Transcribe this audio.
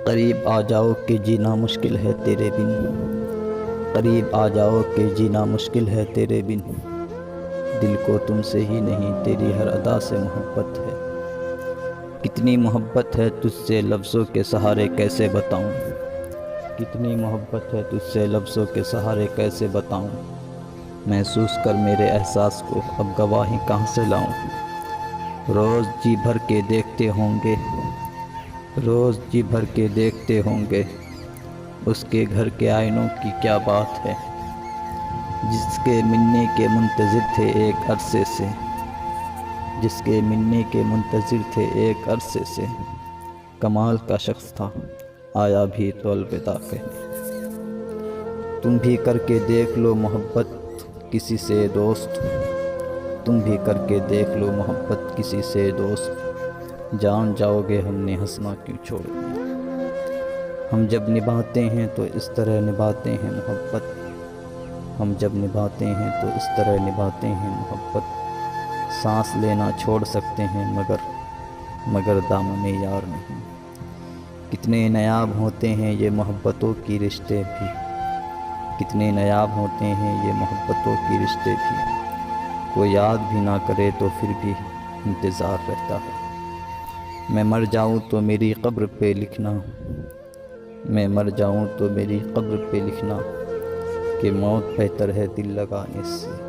قریب آ جاؤ کہ جینا مشکل ہے تیرے بن، قریب آ جاؤ کہ جینا مشکل ہے تیرے بن، دل کو تم سے ہی نہیں تیری ہر ادا سے محبت ہے۔ کتنی محبت ہے تجھ سے لفظوں کے سہارے کیسے بتاؤں، کتنی محبت ہے تجھ سے لفظوں کے سہارے کیسے بتاؤں، محسوس کر میرے احساس کو اب گواہی کہاں سے لاؤں۔ روز جی بھر کے دیکھتے ہوں گے، روز جی بھر کے دیکھتے ہوں گے، اس کے گھر کے آئینوں کی کیا بات ہے، جس کے ملنے کے منتظر تھے ایک عرصے سے، جس کے ملنے کے منتظر تھے ایک عرصے سے، کمال کا شخص تھا آیا بھی تو الوداع کہنے۔ تم بھی کر کے دیکھ لو محبت کسی سے دوست، تم بھی کر کے دیکھ لو محبت کسی سے دوست، جان جاؤ گے ہم نے ہنسنا کیوں چھوڑ دیا۔ ہم جب نبھاتے ہیں تو اس طرح نبھاتے ہیں محبت، ہم جب نبھاتے ہیں تو اس طرح نبھاتے ہیں محبت، سانس لینا چھوڑ سکتے ہیں مگر دامن یار نہیں۔ کتنے نایاب ہوتے ہیں یہ محبتوں کی رشتے بھی، کتنے نایاب ہوتے ہیں یہ محبتوں کی رشتے بھی، کوئی یاد بھی نہ کرے تو پھر بھی انتظار رہتا ہے۔ میں مر جاؤں تو میری قبر پہ لکھنا، میں مر جاؤں تو میری قبر پہ لکھنا کہ موت بہتر ہے دل لگانے سے۔